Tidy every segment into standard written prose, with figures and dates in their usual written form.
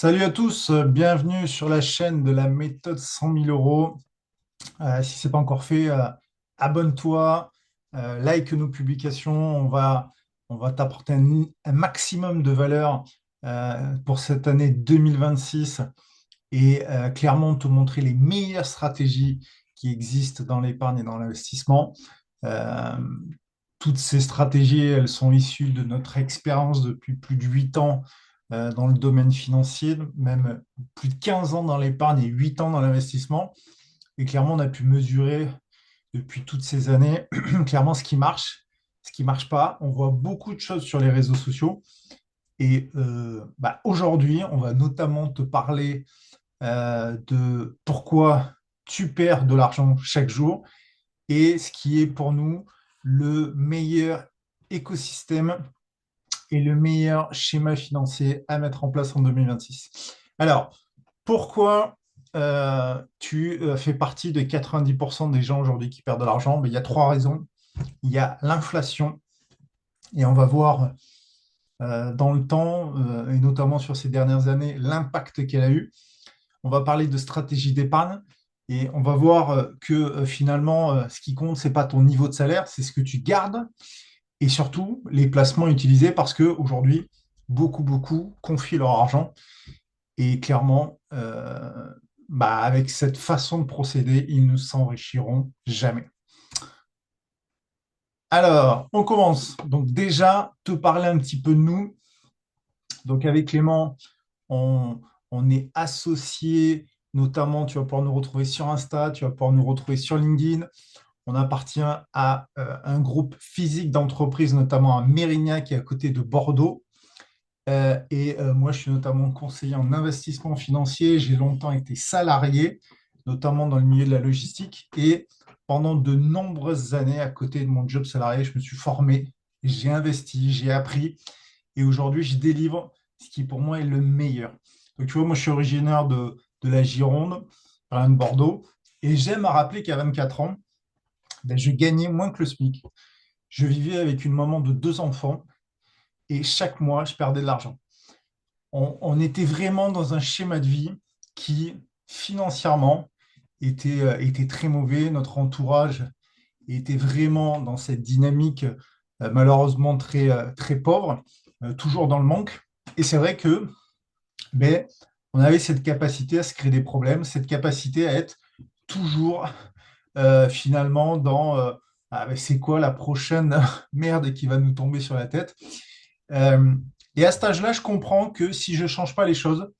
Salut à tous, bienvenue sur la chaîne de la méthode 100 000 euros. Si ce n'est pas encore fait, abonne-toi, like nos publications. On va t'apporter un maximum de valeur pour cette année 2026 et clairement te montrer les meilleures stratégies qui existent dans l'épargne et dans l'investissement. Euh, Toutes ces stratégies, elles sont issues de notre expérience depuis plus de 8 ans dans le domaine financier, même plus de 15 ans dans l'épargne et 8 ans dans l'investissement. Et clairement, on a pu mesurer depuis toutes ces années clairement ce qui marche pas. On voit beaucoup de choses sur les réseaux sociaux. Et aujourd'hui, on va notamment te parler de pourquoi tu perds de l'argent chaque jour et ce qui est pour nous le meilleur écosystème et le meilleur schéma financier à mettre en place en 2026. Alors, pourquoi tu fais partie des 90% des gens aujourd'hui qui perdent de l'argent? Ben, il y a trois raisons. Il y a l'inflation, et on va voir dans le temps, et notamment sur ces dernières années, l'impact qu'elle a eu. On va parler de stratégie d'épargne, et on va voir que finalement, ce qui compte, c'est pas ton niveau de salaire, c'est ce que tu gardes et surtout les placements utilisés parce qu'aujourd'hui, beaucoup confient leur argent et clairement, avec cette façon de procéder, ils ne s'enrichiront jamais. Alors, on commence. Donc déjà, te parler un petit peu de nous. Donc avec Clément, on, on est associés, notamment, tu vas pouvoir nous retrouver sur Insta, tu vas pouvoir nous retrouver sur LinkedIn. On appartient à un groupe physique d'entreprises, notamment à Mérignac, qui est à côté de Bordeaux. Moi, je suis notamment conseiller en investissement financier. J'ai longtemps été salarié, notamment dans le milieu de la logistique. Et pendant de nombreuses années, à côté de mon job salarié, je me suis formé, j'ai investi, j'ai appris. Et aujourd'hui, je délivre ce qui pour moi est le meilleur. Donc, tu vois, moi, je suis originaire de la Gironde, de Bordeaux. Et j'aime à rappeler qu'à 24 ans, je gagnais moins que le SMIC. Je vivais avec une maman de deux enfants et chaque mois, je perdais de l'argent. On était vraiment dans un schéma de vie qui, financièrement, était très mauvais. Notre entourage était vraiment dans cette dynamique, malheureusement très pauvre, toujours dans le manque. Et c'est vrai que ben, on avait cette capacité à se créer des problèmes, cette capacité à être toujours finalement dans c'est quoi la prochaine merde qui va nous tomber sur la tête. Euh, et à cet âge-là, je comprends que si je ne change pas les choses,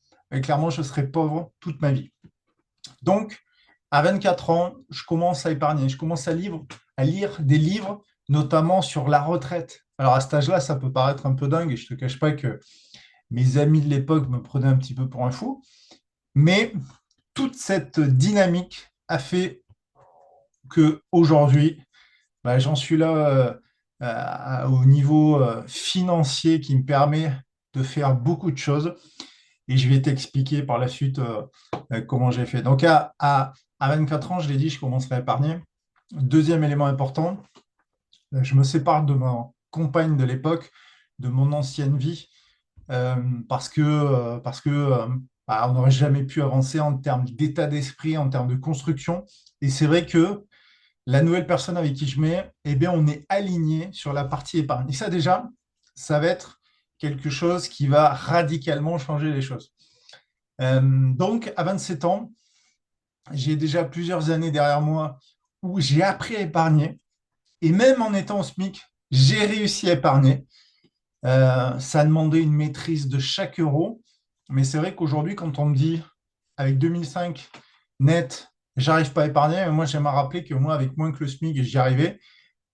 clairement, je serai pauvre toute ma vie. Donc, à 24 ans, je commence à épargner, je commence à lire des livres, notamment sur la retraite. Alors, à cet âge-là, ça peut paraître un peu dingue et je ne te cache pas que mes amis de l'époque me prenaient un petit peu pour un fou, mais toute cette dynamique a fait que aujourd'hui, j'en suis là au niveau financier qui me permet de faire beaucoup de choses et je vais t'expliquer par la suite comment j'ai fait. Donc à 24 ans, je l'ai dit, je commencerai à épargner. Deuxième élément important, je me sépare de ma compagne de l'époque, de mon ancienne vie, euh, parce que on n'aurait jamais pu avancer en termes d'état d'esprit, en termes de construction. Et c'est vrai que la nouvelle personne avec qui je mets, eh bien, on est aligné sur la partie épargne. Et ça, déjà, ça va être quelque chose qui va radicalement changer les choses. Donc, à 27 ans, j'ai déjà plusieurs années derrière moi où j'ai appris à épargner. Et même en étant au SMIC, j'ai réussi à épargner. Ça a demandé une maîtrise de chaque euro. Mais c'est vrai qu'aujourd'hui, quand on me dit, avec 2005 net, j'arrive pas à épargner, moi, j'aime à rappeler que moi, avec moins que le SMIC, j'y arrivais.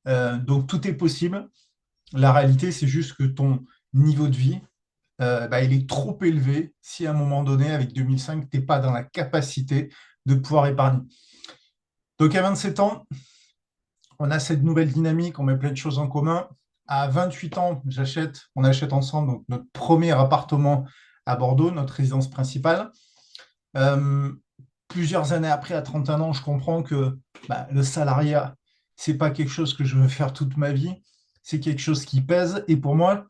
Donc tout est possible. La réalité, c'est juste que ton niveau de vie, il est trop élevé si à un moment donné, avec 2005, tu n'es pas dans la capacité de pouvoir épargner. Donc à 27 ans, on a cette nouvelle dynamique, on met plein de choses en commun. À 28 ans, on achète ensemble donc, notre premier appartement à Bordeaux, notre résidence principale. Euh, Plusieurs années après, à 31 ans, je comprends que le salariat, c'est pas quelque chose que je veux faire toute ma vie. C'est quelque chose qui pèse. Et pour moi,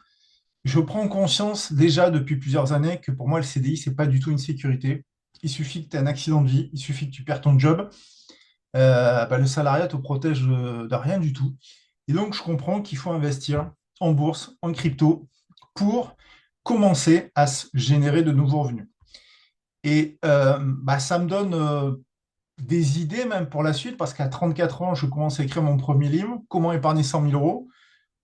je prends conscience déjà depuis plusieurs années que pour moi, le CDI, c'est pas du tout une sécurité. Il suffit que tu aies un accident de vie, il suffit que tu perds ton job. Le salariat te protège de rien du tout. Et donc, je comprends qu'il faut investir en bourse, en crypto, pour commencer à se générer de nouveaux revenus. Et ça me donne des idées même pour la suite, parce qu'à 34 ans, je commence à écrire mon premier livre, Comment épargner 100 000 euros.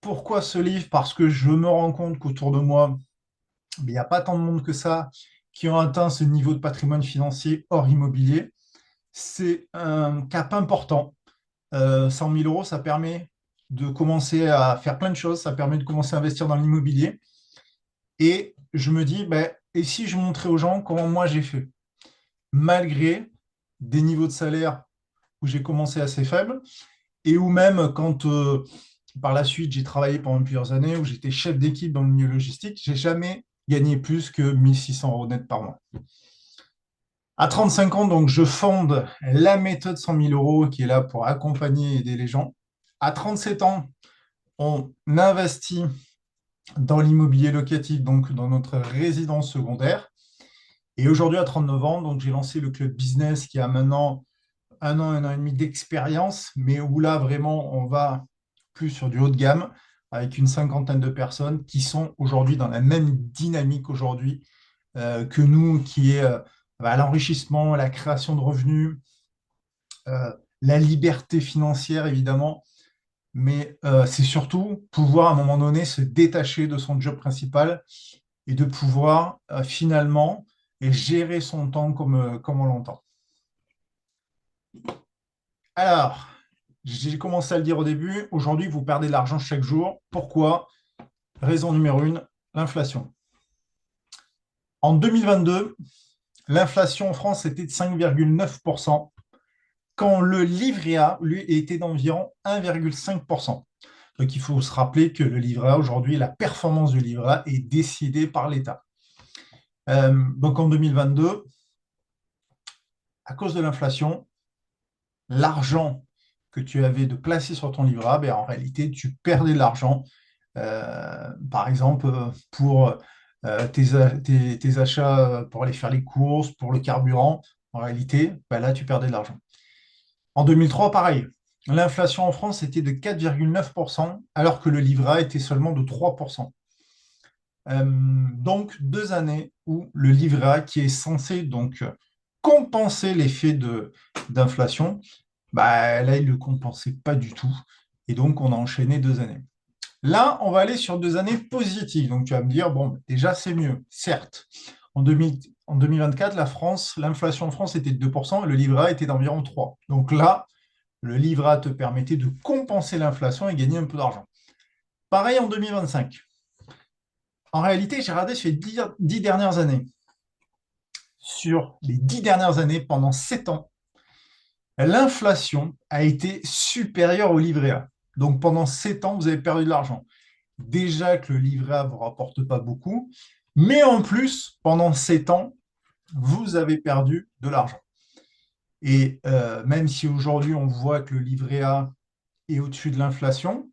Pourquoi ce livre? Parce que je me rends compte qu'autour de moi, il n'y a pas tant de monde que ça qui ont atteint ce niveau de patrimoine financier hors immobilier. C'est un cap important. 100 000 euros, ça permet de commencer à faire plein de choses, ça permet de commencer à investir dans l'immobilier. Et je me dis, ben, et si je montrais aux gens comment moi j'ai fait, malgré des niveaux de salaire où j'ai commencé assez faibles, et où même quand par la suite j'ai travaillé pendant plusieurs années, où j'étais chef d'équipe dans le milieu logistique, j'ai jamais gagné plus que 1 600 euros net par mois. À 35 ans, donc, je fonde la méthode 100 000 euros qui est là pour accompagner et aider les gens. À 37 ans, on investit dans l'immobilier locatif, donc dans notre résidence secondaire. Et aujourd'hui, à 39 ans, donc, j'ai lancé le club business qui a maintenant un an et demi d'expérience, mais où là, vraiment, on va plus sur du haut de gamme, avec une cinquantaine de personnes qui sont aujourd'hui dans la même dynamique aujourd'hui que nous, qui est l'enrichissement, la création de revenus, euh, la liberté financière, évidemment, mais c'est surtout pouvoir, à un moment donné, se détacher de son job principal et de pouvoir finalement gérer son temps comme on l'entend. Alors, j'ai commencé à le dire au début, aujourd'hui, vous perdez de l'argent chaque jour. Pourquoi? Raison numéro une, l'inflation. En 2022, l'inflation en France était de 5,9%, quand le livret A, lui, était d'environ 1,5%. Donc, il faut se rappeler que le livret A, aujourd'hui, la performance du livret A est décidée par l'État. Donc, en 2022, à cause de l'inflation, l'argent que tu avais de placé sur ton livret A, ben, en réalité, tu perdais de l'argent. Par exemple, pour tes achats pour aller faire les courses, pour le carburant, en réalité, ben là, tu perdais de l'argent. En 2003, pareil. L'inflation en France était de 4,9%, alors que le livret A était seulement de 3%. Donc, 2 années où le livret A, qui est censé donc compenser l'effet d'inflation, bah, là, il ne le compensait pas du tout. Et donc, on a enchaîné 2 années. Là, on va aller sur 2 années positives. Donc, tu vas me dire, bon, déjà, c'est mieux, certes. En 2024, l'inflation en France était de 2% et le livret A était d'environ 3%. Donc là, le livret A te permettait de compenser l'inflation et gagner un peu d'argent. Pareil en 2025. En réalité, j'ai regardé sur les 10 dernières années. Sur les 10 dernières années, pendant 7 ans, l'inflation a été supérieure au livret A. Donc pendant 7 ans, vous avez perdu de l'argent. Déjà que le livret A ne vous rapporte pas beaucoup, mais en plus, pendant 7 ans, vous avez perdu de l'argent. Et même si aujourd'hui, on voit que le livret A est au-dessus de l'inflation,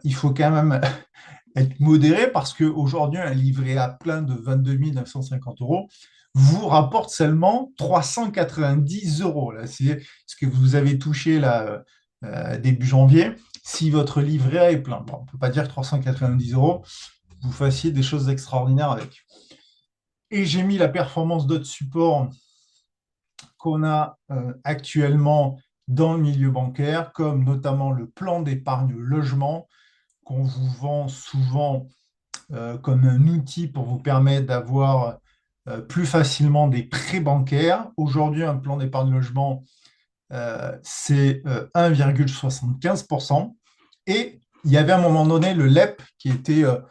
il faut quand même être modéré parce qu'aujourd'hui, un livret A plein de 22 950 euros vous rapporte seulement 390 euros. Là, c'est ce que vous avez touché là, début janvier. Si votre livret A est plein, bon, on ne peut pas dire que 390 euros, vous fassiez des choses extraordinaires avec. Et j'ai mis la performance d'autres supports qu'on a actuellement dans le milieu bancaire, comme notamment le plan d'épargne logement qu'on vous vend souvent comme un outil pour vous permettre d'avoir plus facilement des prêts bancaires. Aujourd'hui, un plan d'épargne logement, c'est 1,75%. Et il y avait à un moment donné le LEP qui a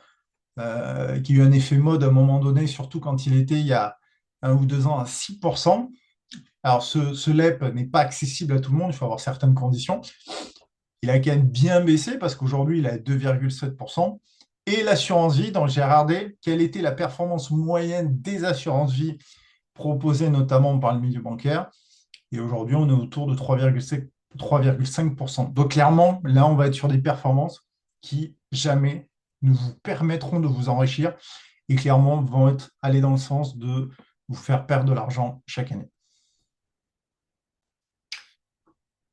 eu un effet mode à un moment donné, surtout quand il était il y a 1 ou 2 ans à 6%. Alors, ce LEP n'est pas accessible à tout le monde, il faut avoir certaines conditions. Il a quand même bien baissé parce qu'aujourd'hui, il est à 2,7%. Et l'assurance vie, donc j'ai regardé quelle était la performance moyenne des assurances vie proposées notamment par le milieu bancaire. Et aujourd'hui, on est autour de 3,5%. Donc clairement, là, on va être sur des performances qui jamais nous vous permettront de vous enrichir et clairement vont aller dans le sens de vous faire perdre de l'argent chaque année.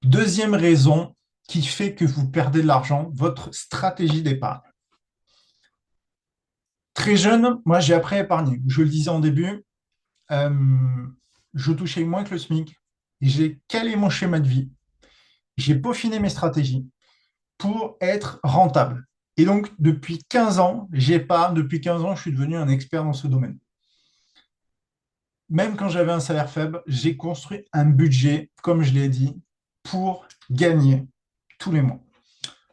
Deuxième raison qui fait que vous perdez de l'argent, votre stratégie d'épargne. Très jeune, moi j'ai appris à épargner. Je le disais en début, je touchais moins que le SMIC. J'ai calé mon schéma de vie. J'ai peaufiné mes stratégies pour être rentable. Et donc, depuis 15 ans, j'épargne. Depuis 15 ans, je suis devenu un expert dans ce domaine. Même quand j'avais un salaire faible, j'ai construit un budget, comme je l'ai dit, pour gagner tous les mois.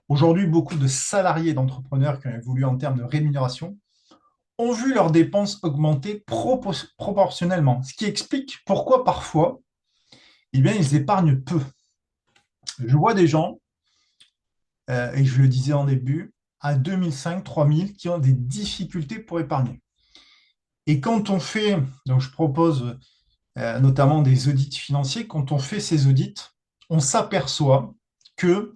Aujourd'hui, beaucoup de salariés d'entrepreneurs qui ont évolué en termes de rémunération ont vu leurs dépenses augmenter proportionnellement, ce qui explique pourquoi parfois, eh bien, ils épargnent peu. Je vois des gens, et je le disais en début, à 2005, 3000, qui ont des difficultés pour épargner. Et quand on fait, donc je propose notamment des audits financiers, quand on fait ces audits, on s'aperçoit que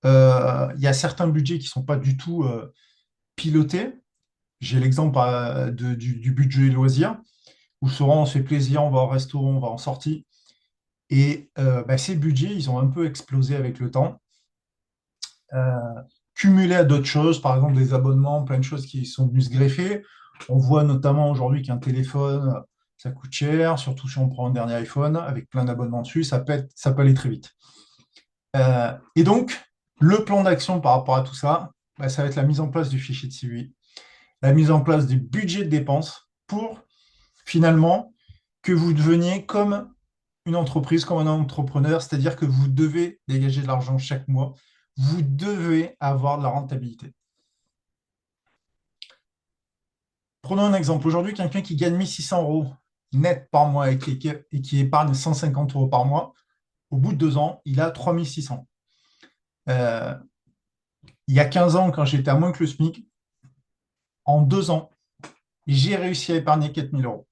il y a certains budgets qui ne sont pas du tout pilotés. J'ai l'exemple du budget loisir, où souvent on se fait plaisir, on va au restaurant, on va en sortie. Et ces budgets, ils ont un peu explosé avec le temps, cumulés à d'autres choses, par exemple des abonnements, plein de choses qui sont venues se greffer. On voit notamment aujourd'hui qu'un téléphone, ça coûte cher, surtout si on prend un dernier iPhone avec plein d'abonnements dessus, ça peut aller très vite. Et donc, le plan d'action par rapport à tout ça, ça va être la mise en place du fichier de suivi, la mise en place du budget de dépenses pour finalement que vous deveniez comme une entreprise, comme un entrepreneur, c'est-à-dire que vous devez dégager de l'argent chaque mois, vous devez avoir de la rentabilité. Prenons un exemple. Aujourd'hui, quelqu'un qui gagne 1600 euros net par mois et qui épargne 150 euros par mois, au bout de 2 ans, il a 3600. Il y a 15 ans, quand j'étais à moins que le SMIC, en 2 ans, j'ai réussi à épargner 4000 euros.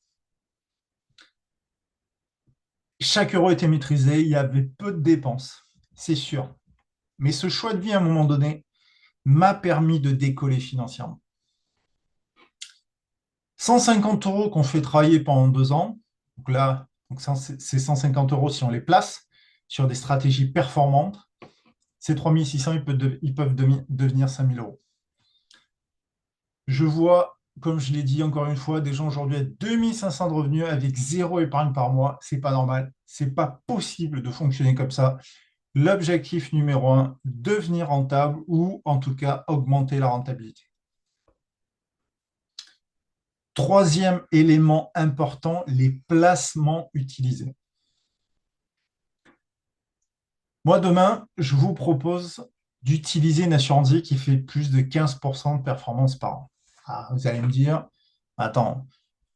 Chaque euro était maîtrisé, il y avait peu de dépenses, c'est sûr. Mais ce choix de vie, à un moment donné, m'a permis de décoller financièrement. 150 euros qu'on fait travailler pendant 2 ans, donc là, c'est 150 euros si on les place sur des stratégies performantes, ces 3600, ils peuvent devenir 5000 euros. Je vois, comme je l'ai dit encore une fois, des gens aujourd'hui à 2500 de revenus avec 0 épargne par mois. C'est pas normal. C'est pas possible de fonctionner comme ça. L'objectif numéro 1, devenir rentable ou en tout cas augmenter la rentabilité. Troisième élément important, les placements utilisés. Moi, demain, je vous propose d'utiliser une assurance vie qui fait plus de 15% de performance par an. Ah, vous allez me dire, attends,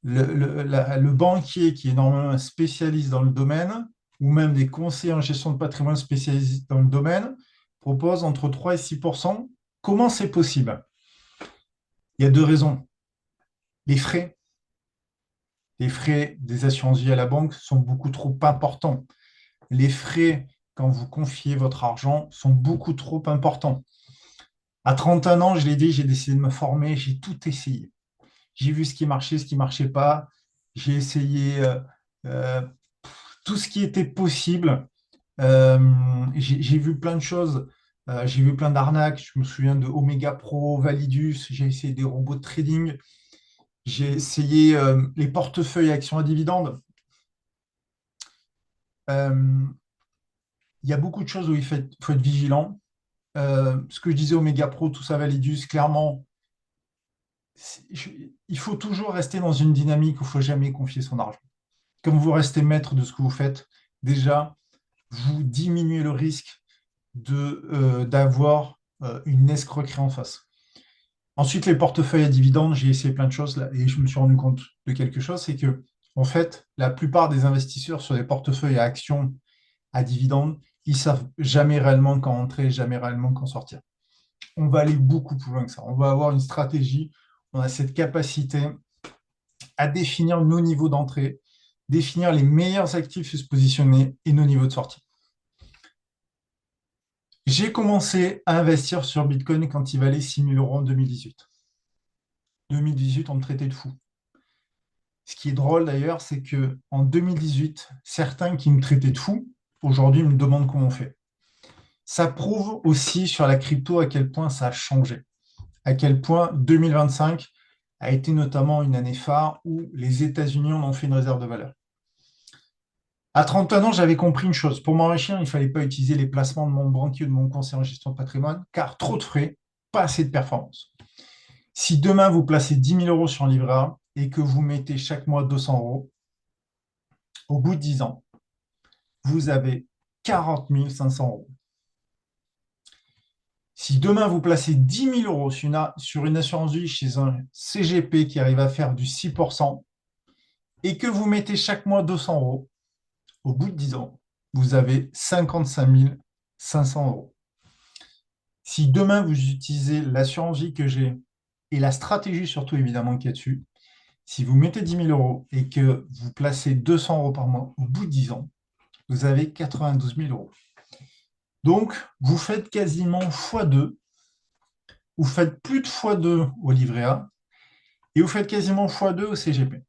le banquier qui est normalement un spécialiste dans le domaine, ou même des conseillers en gestion de patrimoine spécialisés dans le domaine, proposent entre 3 et 6%. Comment c'est possible? Il y a deux raisons. Les frais. Les frais des assurances vie à la banque sont beaucoup trop importants. Les frais, quand vous confiez votre argent, sont beaucoup trop importants. À 31 ans, je l'ai dit, j'ai décidé de me former, j'ai tout essayé. J'ai vu ce qui marchait, ce qui ne marchait pas. J'ai essayé euh, tout ce qui était possible. J'ai vu plein de choses. J'ai vu plein d'arnaques. Je me souviens de Omega Pro, Validus. J'ai essayé des robots de trading. J'ai essayé les portefeuilles actions à dividendes. Euh, il y a beaucoup de choses où faut être vigilant. Ce que je disais Omega Pro, tout ça, Validus, clairement, il faut toujours rester dans une dynamique où il ne faut jamais confier son argent. Comme vous restez maître de ce que vous faites, déjà, vous diminuez le risque d'avoir une escroquerie en face. Ensuite, les portefeuilles à dividendes, j'ai essayé plein de choses là, et je me suis rendu compte de quelque chose, c'est que, en fait, la plupart des investisseurs sur les portefeuilles à actions à dividendes, ils savent jamais réellement quand entrer, jamais réellement quand sortir. On va aller beaucoup plus loin que ça. On va avoir une stratégie, on a cette capacité à définir nos niveaux d'entrée, définir les meilleurs actifs et se positionner et nos niveaux de sortie. J'ai commencé à investir sur Bitcoin quand il valait 6 000 € en 2018. 2018, on me traitait de fou. Ce qui est drôle d'ailleurs, c'est que en 2018, certains qui me traitaient de fou, aujourd'hui me demandent comment on fait. Ça prouve aussi sur la crypto à quel point ça a changé, à quel point 2025 a été notamment une année phare où les États-Unis en ont fait une réserve de valeur. À 31 ans, j'avais compris une chose. Pour m'enrichir, il ne fallait pas utiliser les placements de mon banquier ou de mon conseiller en gestion de patrimoine, car trop de frais, pas assez de performance. Si demain vous placez 10 000 € sur un livret A et que vous mettez chaque mois 200 €, au bout de 10 ans, vous avez 40 500 €. Si demain vous placez 10 000 € sur une assurance vie chez un CGP qui arrive à faire du 6% et que vous mettez chaque mois 200 €, au bout de 10 ans, vous avez 55 500 €. Si demain vous utilisez l'assurance vie que j'ai et la stratégie surtout évidemment qu'il y a dessus, si vous mettez 10 000 € et que vous placez 200 € par mois, au bout de 10 ans, vous avez 92 000 €. Donc, vous faites quasiment x2, vous faites plus de x2 au livret A et vous faites quasiment x2 au CGP.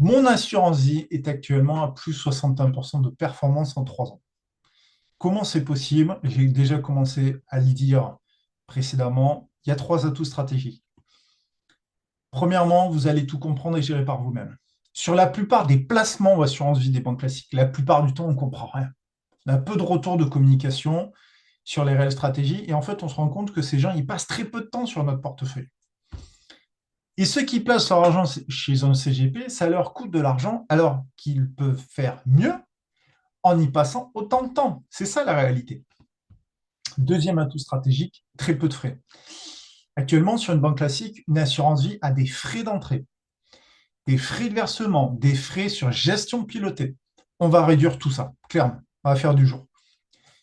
Mon assurance vie est actuellement à plus 61% de performance en 3 ans. Comment c'est possible? J'ai déjà commencé à le dire précédemment. Il y a 3 atouts stratégiques. Premièrement, vous allez tout comprendre et gérer par vous-même. Sur la plupart des placements ou assurances vie des banques classiques, la plupart du temps, on ne comprend rien. On a peu de retours de communication sur les réelles stratégies et en fait, on se rend compte que ces gens, ils passent très peu de temps sur notre portefeuille. Et ceux qui placent leur argent chez un CGP, ça leur coûte de l'argent alors qu'ils peuvent faire mieux en y passant autant de temps. C'est ça la réalité. Deuxième atout stratégique, très peu de frais. Actuellement, sur une banque classique, une assurance vie a des frais d'entrée, des frais de versement, des frais sur gestion pilotée. On va réduire tout ça, clairement. On va faire du jour.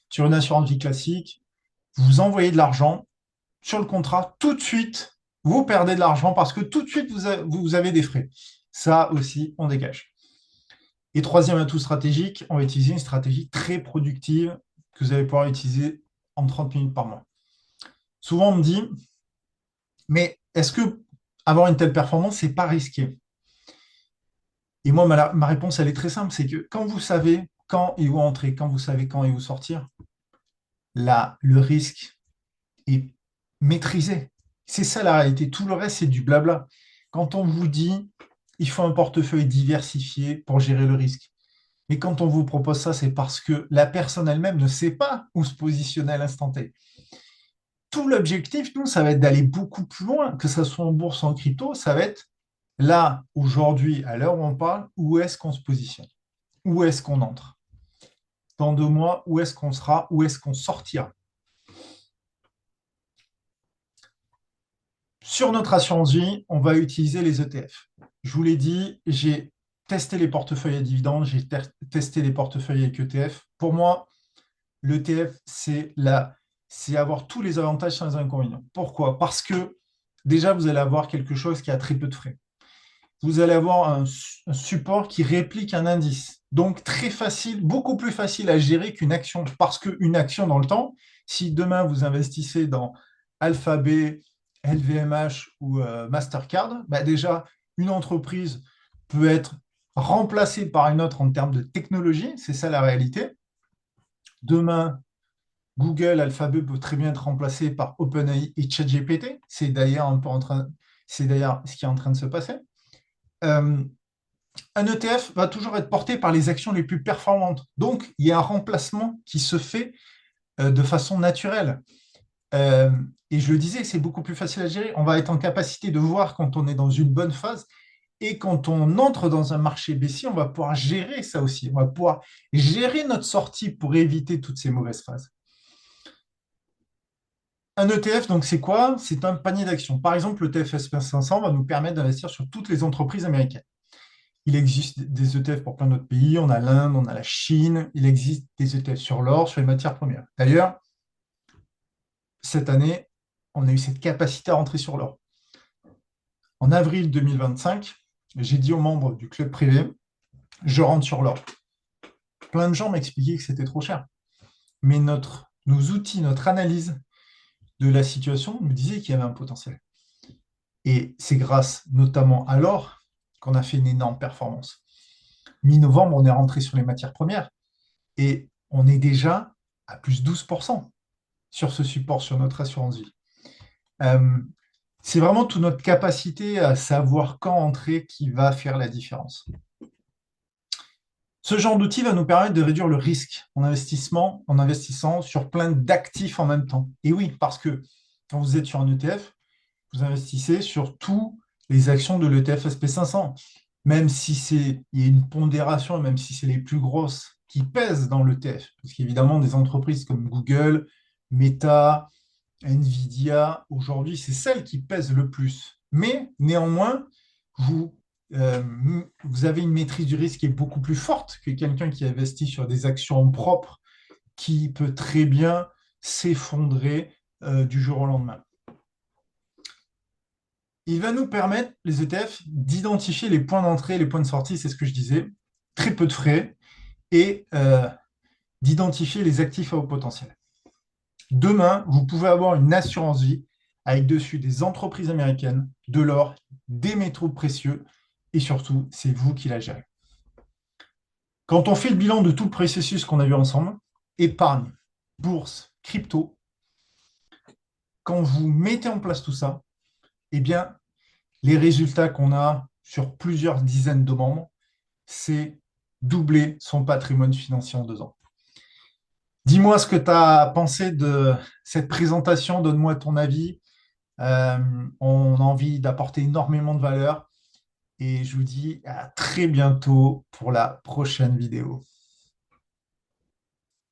Sur une assurance vie classique, vous envoyez de l'argent sur le contrat, tout de suite, vous perdez de l'argent parce que tout de suite, vous avez des frais. Ça aussi, on dégage. Et troisième atout stratégique, on va utiliser une stratégie très productive que vous allez pouvoir utiliser en 30 minutes par mois. Souvent, on me dit, mais est-ce que avoir une telle performance, c'est pas risqué? Et moi, ma réponse, elle est très simple, c'est que quand vous savez quand et où entrer, quand vous savez quand et où sortir, là, le risque est maîtrisé. C'est ça la réalité. Tout le reste, c'est du blabla. Quand on vous dit, il faut un portefeuille diversifié pour gérer le risque. Mais quand on vous propose ça, c'est parce que la personne elle-même ne sait pas où se positionner à l'instant T. Tout l'objectif, nous, ça va être d'aller beaucoup plus loin, que ce soit en bourse ou en crypto, ça va être là, aujourd'hui, à l'heure où on parle, où est-ce qu'on se positionne? Où est-ce qu'on entre? Dans 2 mois, où est-ce qu'on sera? Où est-ce qu'on sortira? Sur notre assurance vie, on va utiliser les ETF. Je vous l'ai dit, j'ai testé les portefeuilles à dividendes, j'ai testé les portefeuilles avec ETF. Pour moi, l'ETF, c'est avoir tous les avantages sans les inconvénients. Pourquoi? Parce que déjà, vous allez avoir quelque chose qui a très peu de frais. Vous allez avoir un support qui réplique un indice. Donc, très facile, beaucoup plus facile à gérer qu'une action. Parce qu'une action dans le temps, si demain vous investissez dans Alphabet, LVMH ou Mastercard, bah déjà, une entreprise peut être remplacée par une autre en termes de technologie. C'est ça la réalité. Demain, Google, Alphabet peut très bien être remplacé par OpenAI et ChatGPT. C'est d'ailleurs c'est d'ailleurs ce qui est en train de se passer. Euh, un ETF va toujours être porté par les actions les plus performantes. Donc, il y a un remplacement qui se fait de façon naturelle. Euh, et je le disais, c'est beaucoup plus facile à gérer. On va être en capacité de voir quand on est dans une bonne phase et quand on entre dans un marché baissier, on va pouvoir gérer ça aussi. On va pouvoir gérer notre sortie pour éviter toutes ces mauvaises phases. Un ETF, donc c'est quoi? C'est un panier d'actions. Par exemple, le TF SP500 va nous permettre d'investir sur toutes les entreprises américaines. Il existe des ETF pour plein d'autres pays. On a l'Inde, on a la Chine. Il existe des ETF sur l'or, sur les matières premières. D'ailleurs, cette année, on a eu cette capacité à rentrer sur l'or. En avril 2025, j'ai dit aux membres du club privé, je rentre sur l'or. plein de gens m'expliquaient que c'était trop cher. Mais nos outils, notre analyse de la situation nous disait qu'il y avait un potentiel. Et c'est grâce notamment à l'or qu'on a fait une énorme performance. Mi-novembre, on est rentré sur les matières premières et on est déjà à plus 12% sur ce support, sur notre assurance vie. Euh, c'est vraiment toute notre capacité à savoir quand entrer qui va faire la différence. Ce genre d'outil va nous permettre de réduire le risque en investissement, en investissant sur plein d'actifs en même temps. Et oui, parce que quand vous êtes sur un ETF, vous investissez sur tous les actions de l'ETF SP500. Même si il y a une pondération, même si c'est les plus grosses qui pèsent dans l'ETF. Parce qu'évidemment, des entreprises comme Google, Meta, Nvidia, aujourd'hui, c'est celles qui pèsent le plus. Mais néanmoins, vous, vous avez une maîtrise du risque qui est beaucoup plus forte que quelqu'un qui investit sur des actions propres qui peut très bien s'effondrer du jour au lendemain. Il va nous permettre, les ETF, d'identifier les points d'entrée et les points de sortie, c'est ce que je disais, très peu de frais, et d'identifier les actifs à haut potentiel. Demain, vous pouvez avoir une assurance vie avec dessus des entreprises américaines, de l'or, des métaux précieux, et surtout, c'est vous qui la gérez. Quand on fait le bilan de tout le processus qu'on a vu ensemble, épargne, bourse, crypto, quand vous mettez en place tout ça, eh bien, les résultats qu'on a sur plusieurs dizaines de membres, c'est doubler son patrimoine financier en 2 ans. Dis-moi ce que tu as pensé de cette présentation, donne-moi ton avis. Euh, on a envie d'apporter énormément de valeur et je vous dis à très bientôt pour la prochaine vidéo.